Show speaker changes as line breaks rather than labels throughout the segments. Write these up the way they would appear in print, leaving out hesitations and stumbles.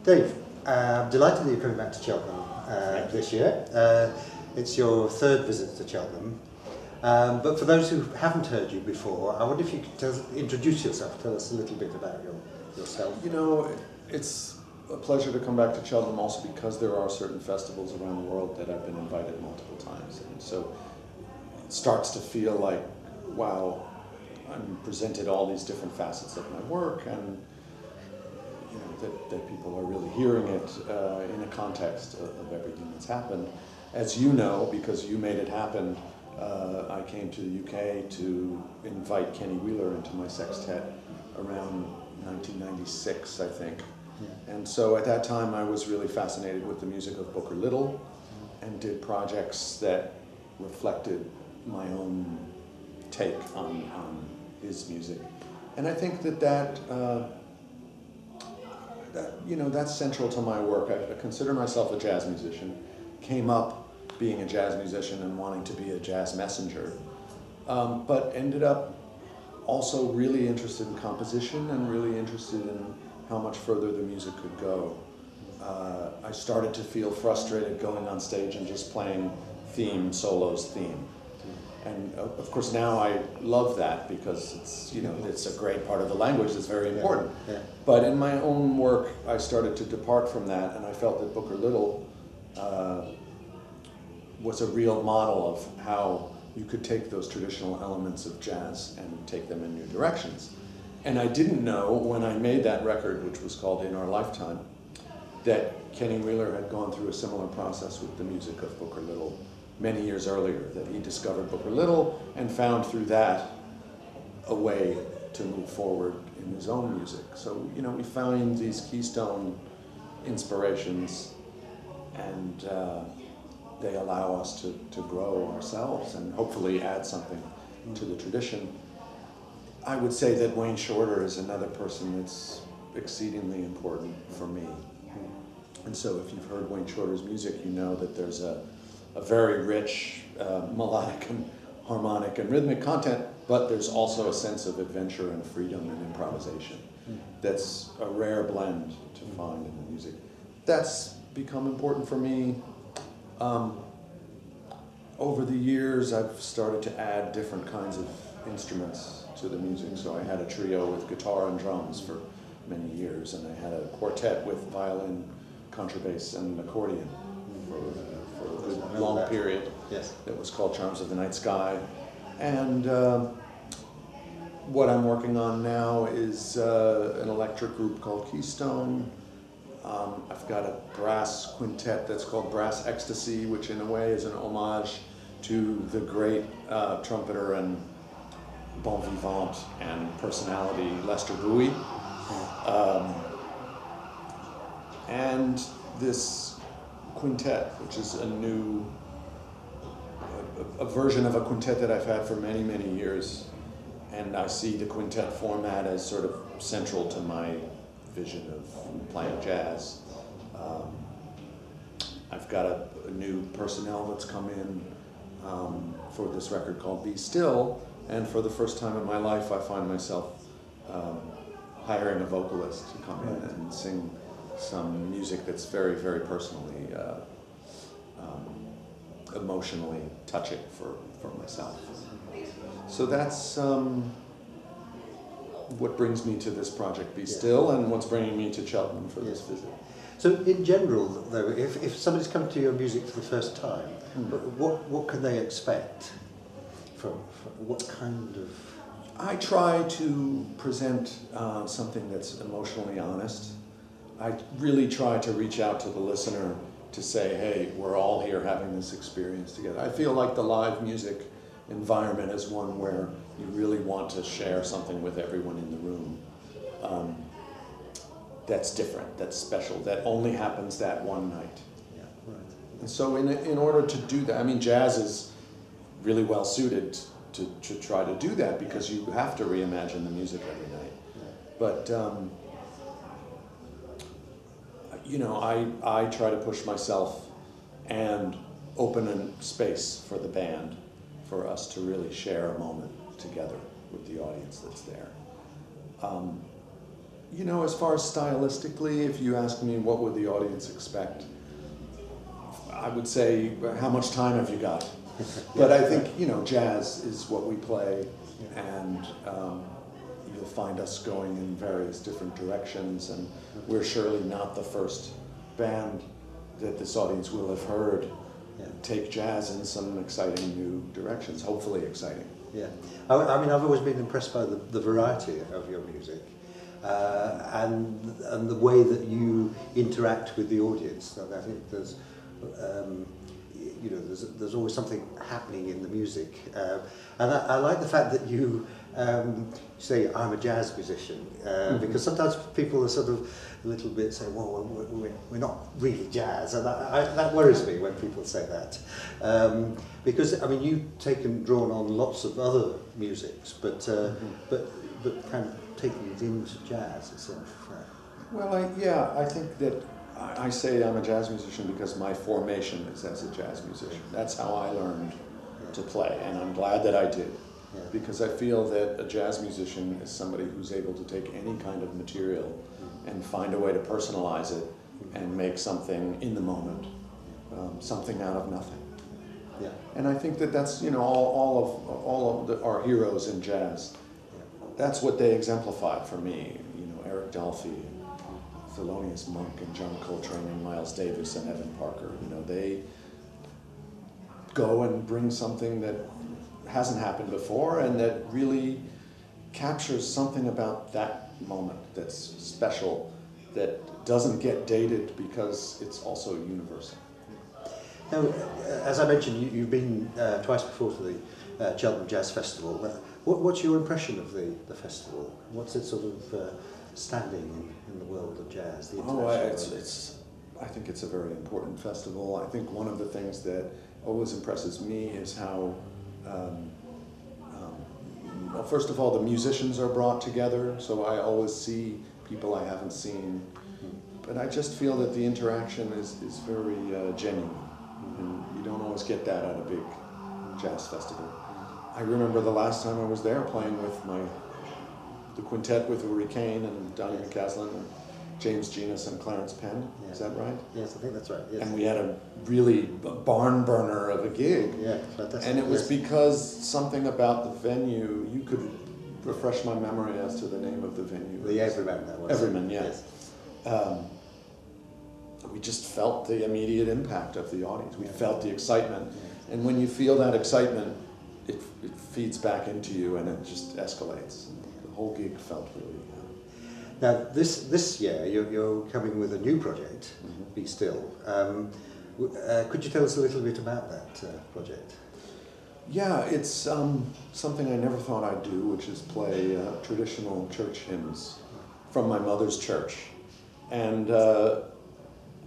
Dave, I'm delighted that you're coming back to Cheltenham this year. It's your third visit to Cheltenham. But for those who haven't heard you before, I wonder if you could introduce yourself, tell us a little bit about yourself.
You know, it's a pleasure to come back to Cheltenham also because there are certain festivals around the world that I've been invited multiple times. And so it starts to feel like, wow, I'm presented all these different facets of my work, and you know, that people are really hearing it in a context of everything that's happened. As you know, because you made it happen, I came to the UK to invite Kenny Wheeler into my sextet around 1996, I think. Yeah. And so at that time I was really fascinated with the music of Booker Little and did projects that reflected my own take on his music. And I think that you know, that's central to my work. I consider myself a jazz musician, came up being a jazz musician and wanting to be a jazz messenger, but ended up also really interested in composition and really interested in how much further the music could go. I started to feel frustrated going on stage and just playing solos theme. And of course now I love that because it's, you know, it's a great part of the language that's very important. Yeah. Yeah. But in my own work I started to depart from that, and I felt that Booker Little was a real model of how you could take those traditional elements of jazz and take them in new directions. And I didn't know when I made that record, which was called In Our Lifetime, that Kenny Wheeler had gone through a similar process with the music of Booker Little many years earlier, that he discovered Booker Little and found through that a way to move forward in his own music. So, you know, we find these keystone inspirations, and they allow us to grow ourselves and hopefully add something to the tradition. I would say that Wayne Shorter is another person that's exceedingly important for me. And so if you've heard Wayne Shorter's music, you know that there's a very rich melodic and harmonic and rhythmic content, but there's also a sense of adventure and freedom and improvisation. That's a rare blend to find in the music. That's become important for me. Over the years, I've started to add different kinds of instruments to the music. So I had a trio with guitar and drums for many years, and I had a quartet with violin, contrabass, and accordion for a good long period. Yes. That was called Charms of the Night Sky. And what I'm working on now is an electric group called Keystone. I've got a brass quintet that's called Brass Ecstasy, which in a way is an homage to the great trumpeter and bon vivant and personality Lester Bowie. And this quintet, which is a version of a quintet that I've had for many, many years. And I see the quintet format as sort of central to my vision of playing jazz. I've got a new personnel that's come in for this record called Be Still, and for the first time in my life I find myself hiring a vocalist to come in and sing some music that's very, very personally, emotionally touching for myself. So that's what brings me to this project, Be Still, and what's bringing me to Cheltenham for this visit.
So in general, though, if somebody's come to your music for the first time, what can they expect from what kind of...
I try to present something that's emotionally honest. I really try to reach out to the listener to say, hey, we're all here having this experience together. I feel like the live music environment is one where you really want to share something with everyone in the room. That's different, that's special, that only happens that one night. Yeah, right. And so in order to do that, I mean, jazz is really well suited to try to do that because you have to reimagine the music every night. Yeah. But, you know, I try to push myself and open a space for the band for us to really share a moment together with the audience that's there. You know, as far as stylistically, if you ask me what would the audience expect, I would say, how much time have you got? But I think, you know, jazz is what we play, and you'll find us going in various different directions, and we're surely not the first band that this audience will have heard take jazz in some exciting new directions, hopefully exciting.
Yeah, I mean, I've always been impressed by the variety of your music, and the way that you interact with the audience. I think there's, you know, there's always something happening in the music, and I like the fact that you say I'm a jazz musician, because sometimes people are sort of a little bit say, well, we're not really jazz, and that worries me when people say that, because I mean you've drawn on lots of other musics, but kind of taking it into jazz itself.
Well, I think that I say I'm a jazz musician because my formation is as a jazz musician. That's how I learned to play, and I'm glad that I did. Because I feel that a jazz musician is somebody who's able to take any kind of material and find a way to personalize it and make something in the moment, something out of nothing.
Yeah.
And I think that that's, you know, all of our heroes in jazz. That's what they exemplified for me. You know, Eric Dolphy, and Thelonious Monk, and John Coltrane, and Miles Davis, and Evan Parker. You know, they go and bring something that hasn't happened before, and that really captures something about that moment that's special, that doesn't get dated because it's also universal.
Now, as I mentioned, you've been twice before to the Cheltenham Jazz Festival. What's your impression of the festival? What's it sort of standing in the world of jazz? The
I think it's a very important festival. I think one of the things that always impresses me is how well, first of all, the musicians are brought together, so I always see people I haven't seen. But I just feel that the interaction is very genuine, and you don't always get that at a big jazz festival. I remember the last time I was there playing with the quintet with Uri Kane and Donnie McCaslin and James Genus and Clarence Penn. Yeah. Is that right?
Yes, I think that's right. Yes.
And we had a really barn burner of a gig.
Yeah, fantastic.
And it was because something about the venue, you could refresh my memory as to the name of the venue.
The Everyman, that was.
Everyman, yes. We just felt the immediate impact of the audience. We felt the excitement. Yeah. And when you feel that excitement, it feeds back into you, and it just escalates. The whole gig felt really.
Now, this year you're coming with a new project, Be Still. Could you tell us a little bit about that project?
Yeah, it's something I never thought I'd do, which is play traditional church hymns from my mother's church. And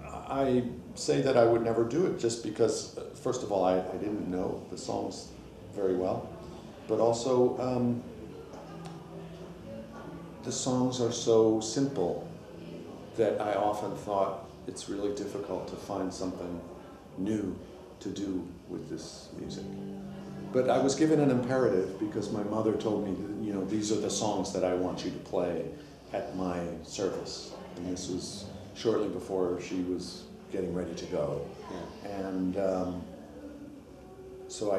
I say that I would never do it just because, first of all, I didn't know the songs very well, but also the songs are so simple that I often thought it's really difficult to find something new to do with this music. But I was given an imperative because my mother told me that, you know, these are the songs that I want you to play at my service. And this was shortly before she was getting ready to go. Yeah. And so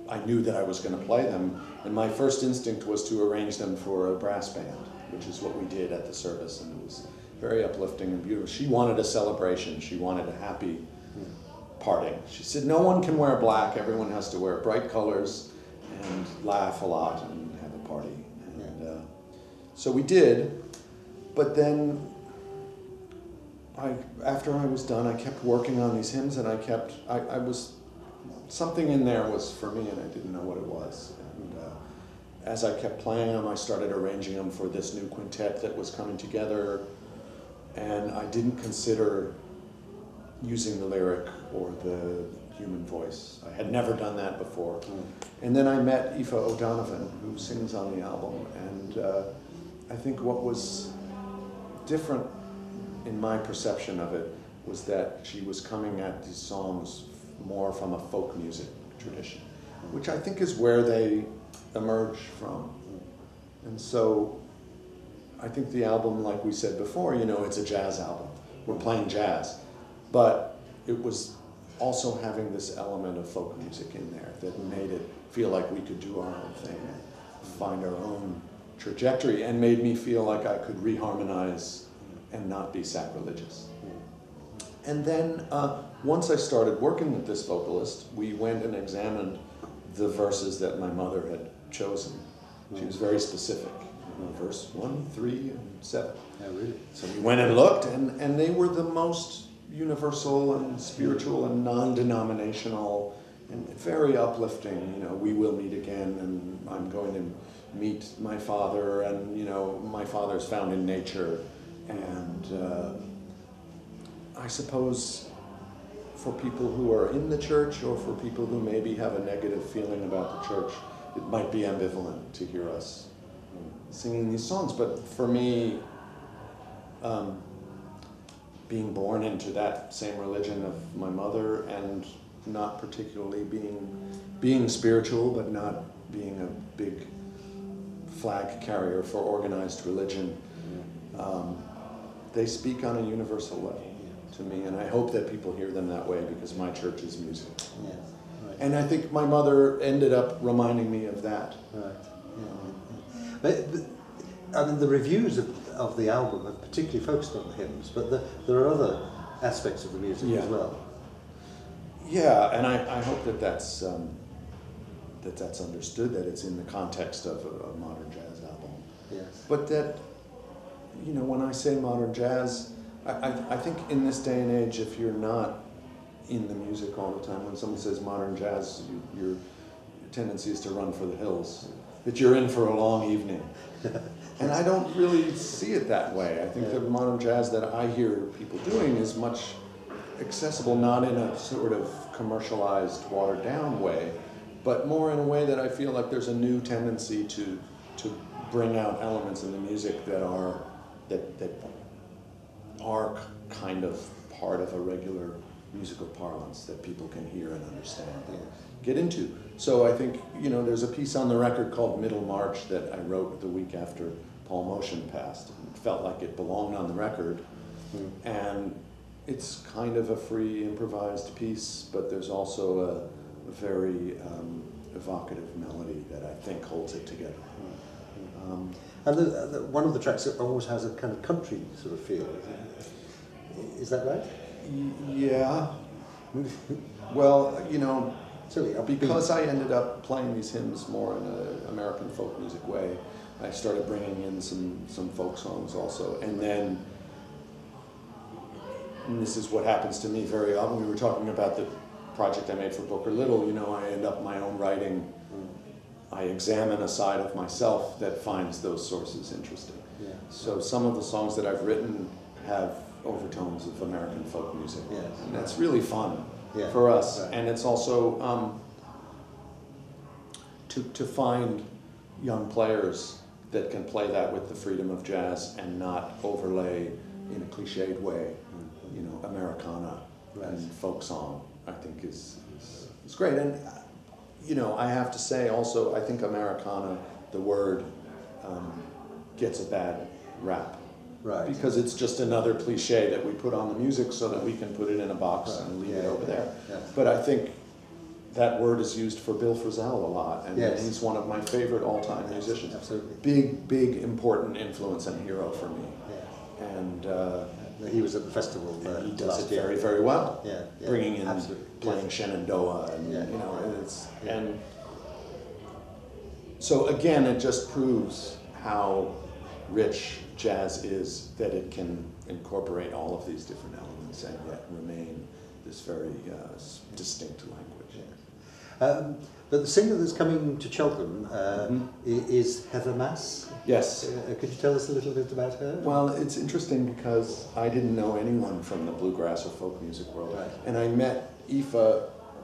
I knew that I was going to play them, and my first instinct was to arrange them for a brass band, which is what we did at the service, and it was very uplifting and beautiful. She wanted a celebration. She wanted a happy parting. She said, no one can wear black. Everyone has to wear bright colors and laugh a lot and have a party. And so we did, but then after I was done, I kept working on these hymns, and I was, something in there was for me, and I didn't know what it was. And as I kept playing them, I started arranging them for this new quintet that was coming together, and I didn't consider using the lyric or the human voice. I had never done that before. And then I met Aoife O'Donovan, who sings on the album, and I think what was different in my perception of it was that she was coming at these songs more from a folk music tradition, which I think is where they emerge from. And so I think the album, like we said before, you know, it's a jazz album. We're playing jazz. But it was also having this element of folk music in there that made it feel like we could do our own thing, find our own trajectory, and made me feel like I could reharmonize and not be sacrilegious. And then once I started working with this vocalist, we went and examined the verses that my mother had chosen. She was very specific. Verse 1, 3, and 7.
Yeah, really.
So we went and looked, and they were the most universal and spiritual and non-denominational and very uplifting. You know, we will meet again, and I'm going to meet my father, and you know, my father's found in nature. And I suppose for people who are in the church, or for people who maybe have a negative feeling about the church, it might be ambivalent to hear us singing these songs. But for me, being born into that same religion of my mother, and not particularly being spiritual, but not being a big flag carrier for organized religion, they speak on a universal level to me, and I hope that people hear them that way, because my church is music.
Yeah, right.
And I think my mother ended up reminding me of that.
Right. Yeah. But I mean, the reviews of the album have particularly focused on the hymns, but there are other aspects of the music as well.
Yeah, and I hope that that's understood, that it's in the context of a modern jazz album.
Yes.
But that, you know, when I say modern jazz, I think in this day and age, if you're not in the music all the time, when someone says modern jazz, your tendency is to run for the hills, that you're in for a long evening. And I don't really see it that way. I think the modern jazz that I hear people doing is much accessible, not in a sort of commercialized, watered down way, but more in a way that I feel like there's a new tendency to bring out elements in the music that are kind of part of a regular musical parlance that people can hear and understand and get into. So I think, you know, there's a piece on the record called Middle March that I wrote the week after Paul Motion passed. It felt like it belonged on the record. And it's kind of a free improvised piece, but there's also a very evocative melody that I think holds it together.
And one of the tracks always has a kind of country sort of feel. Is that right?
Yeah. Well, you know, because I ended up playing these hymns more in an American folk music way, I started bringing in some folk songs also. And then, and this is what happens to me very often. We were talking about the project I made for Booker Little. You know, I end up my own writing. I examine a side of myself that finds those sources interesting.
Yeah.
So some of the songs that I've written have overtones of American folk music.
Yes.
And that's really fun
Yeah.
for us.
Right.
And it's also to find young players that can play that with the freedom of jazz and not overlay in a cliched way, you know, Americana and folk song, I think is great. And you know, I have to say also, I think Americana, the word, gets a bad rap.
Right.
Because it's just another cliche that we put on the music so that we can put it in a box and leave it over there.
Yeah.
But I think that word is used for Bill Frisell a lot, and he's one of my favorite all-time musicians.
Absolutely.
Big, important influence and hero for me.
Yeah.
And
he was at the festival
he does
last
it
year.
very, very well.
Yeah.
Bringing in,
absolutely.
playing Shenandoah, and
Yeah.
you know, and it's and so again, it just proves how rich jazz is, that it can incorporate all of these different elements and yet remain this very distinct language.
But the singer that's coming to Cheltenham is Heather Mass.
Yes.
Could you tell us a little bit about her?
Well, it's interesting because I didn't know anyone from the bluegrass or folk music world.
Right.
And I met Aoife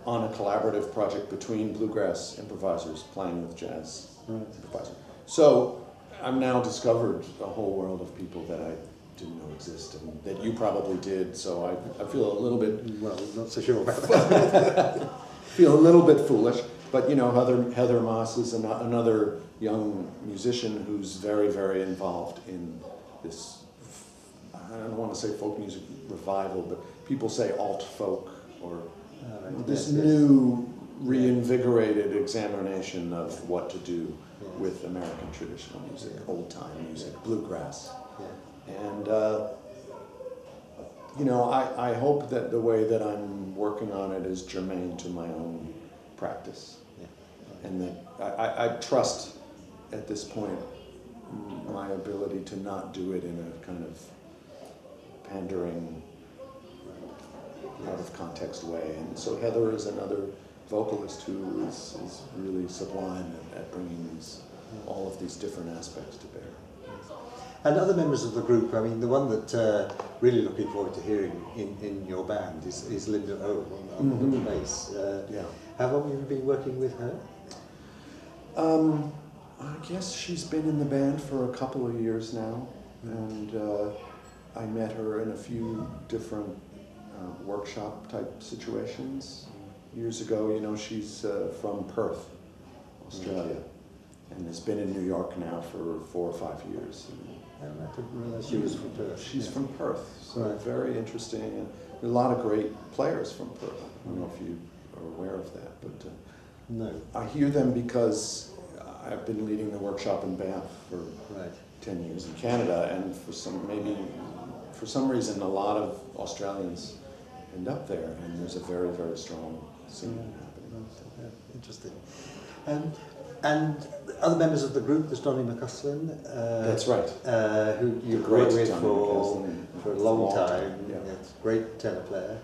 on a collaborative project between bluegrass improvisers playing with jazz improvisers. So I've now discovered a whole world of people that I didn't know exist, and that you probably did, so I feel a little bit...
Well, not so sure about that.
feel a little bit foolish. But you know, Heather Moss is another young musician who's very, very involved in this, I don't want to say folk music revival, but people say alt folk, or this new reinvigorated examination of what to do with American traditional music, old time music, bluegrass. And you know, I hope that the way that I'm working on it is germane to my own practice. And that I trust at this point my ability to not do it in a kind of pandering, out of context way. And so Heather is another vocalist who is really sublime at bringing all of these different aspects to bear.
And other members of the group, I mean, the one that really looking forward to hearing in your band is Linda O on the bass. How long have you been working with her?
I guess she's been in the band for a couple of years now, and I met her in a few different workshop type situations years ago. You know, she's from Perth, Australia, and has been in New York now for 4 or 5 years.
I didn't realize she was from Perth.
She's from Perth, so very interesting. And there are a lot of great players from Perth. I don't know if you are aware of that, but
no.
I hear them because I've been leading the workshop in Banff for 10 years in Canada, and for some reason a lot of Australians end up there, and there's a very, very strong scene happening.
Interesting. And other members of the group, there's Donnie McCausland.
That's right.
Who you've worked with for a long time. Yes, great tenor player.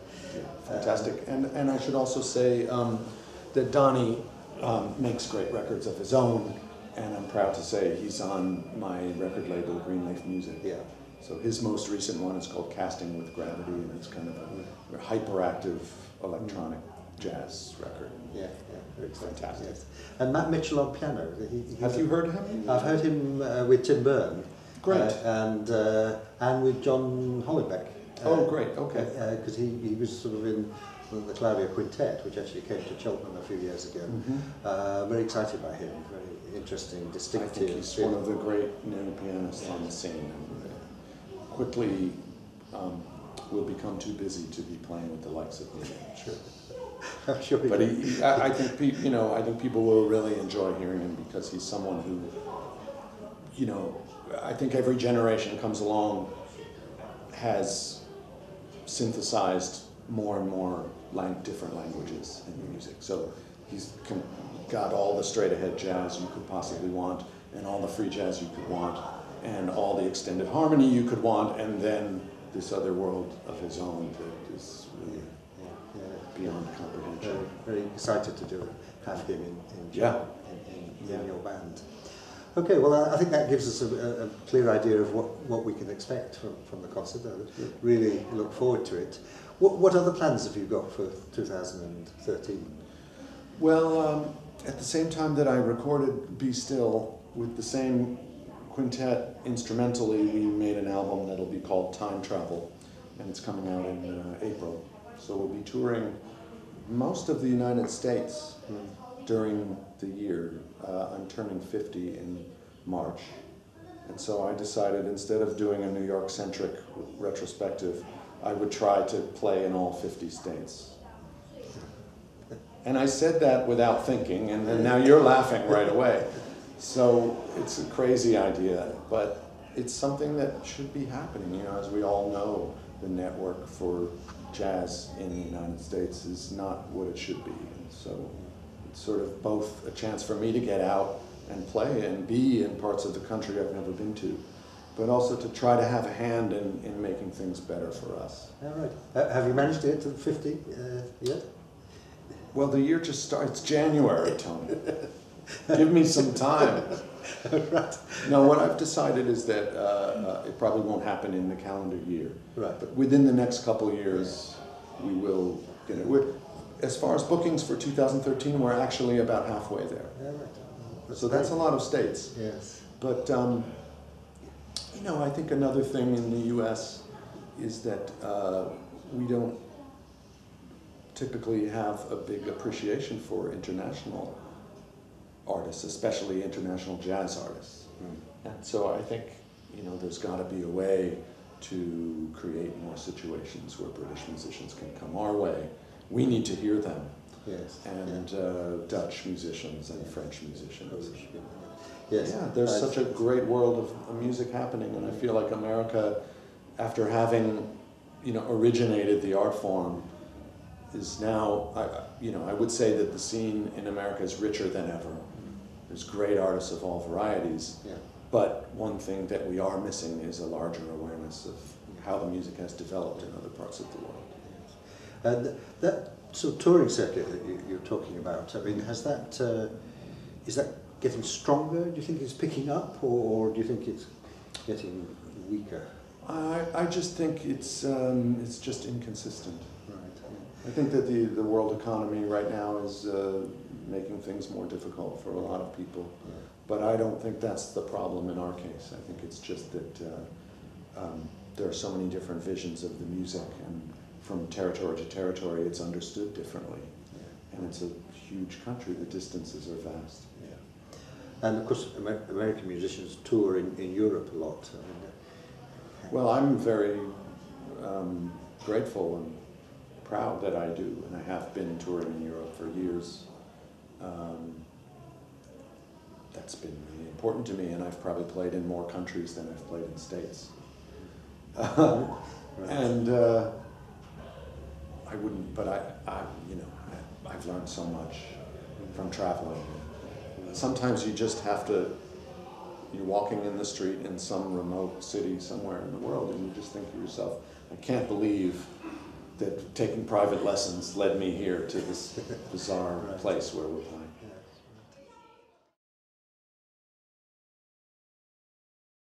Fantastic. And I should also say that Donnie makes great records of his own, and I'm proud to say he's on my record label, Greenleaf Music.
Yeah.
So his most recent one is called Casting with Gravity, and it's kind of a hyperactive electronic jazz record.
Yeah, very
fantastic.
Yes. And Matt Mitchell on piano.
Have you heard him?
I've heard him with Tim Byrne.
Great.
And with John Hollenbeck.
Oh, great. Okay.
Because he was sort of in the Claudia Quintet, which actually came to Cheltenham a few years ago. Very excited by him. Very interesting, distinctive.
I think he's one of the great new pianists on the scene, and quickly will become too busy to be playing with the likes of me.
Sure. I'm sure.
But I think I think people will really enjoy hearing him, because he's someone who, you know, I think every generation comes along has synthesized more and more different languages in music. So he's got all the straight-ahead jazz you could possibly want, and all the free jazz you could want, and all the extended harmony you could want, and then this other world of his own that is really beyond comprehension.
Very excited to have him in your band. Okay, well, I think that gives us a clear idea of what we can expect from the concert. I really look forward to it. What other plans have you got for 2013?
Well, at the same time that I recorded Be Still with the same quintet instrumentally, we made an album that'll be called Time Travel, and it's coming out in April. So we'll be touring most of the United States during the year. I'm turning 50 in March, and so I decided, instead of doing a New York-centric retrospective, I would try to play in all 50 states. And I said that without thinking, and then now you're laughing right away. So it's a crazy idea, but it's something that should be happening. You know, as we all know, the network for jazz in the United States is not what it should be. And so it's sort of both a chance for me to get out and play and be in parts of the country I've never been to, but also to try to have a hand in making things better for us.
All right. Have you managed to get to 50 yet?
Well, the year just starts January, Tony. Give me some time.
Right.
No, what I've decided is that it probably won't happen in the calendar year.
Right.
But within the next couple of years, we will get it. As far as bookings for 2013, we're actually about halfway there.
Yeah, right.
So that's a lot of states.
Yes.
But, you know, I think another thing in the U.S. is that we don't typically have a big appreciation for international artists, especially international jazz artists. And so I think, you know, there's got to be a way to create more situations where British musicians can come our way. We need to hear them.
Yes.
And Dutch musicians and French musicians.
Yes.
Yeah, there's such a great world of music happening, and I feel like America, after having, you know, originated the art form, is now, I would say that the scene in America is richer than ever. There's great artists of all varieties, but one thing that we are missing is a larger awareness of how the music has developed in other parts of the world.
And that sort of touring circuit that you're talking about, I mean, is that getting stronger? Do you think it's picking up, or do you think it's getting weaker?
I just think it's just inconsistent.
Right.
I think that the world economy right now is making things more difficult for a lot of people. But I don't think that's the problem in our case. I think it's just that there are so many different visions of the music, and from territory to territory it's understood differently. And it's a huge country, the distances are vast.
And of course American musicians tour in Europe a lot.
Well, I'm very grateful and proud that I do, and I have been touring in Europe for years. That's been really important to me, and I've probably played in more countries than I've played in states. And I wouldn't, but I've learned so much from traveling. Sometimes you just have to, you're walking in the street in some remote city somewhere in the world, and you just think to yourself, I can't believe that taking private lessons led me here to this bizarre place where we're playing.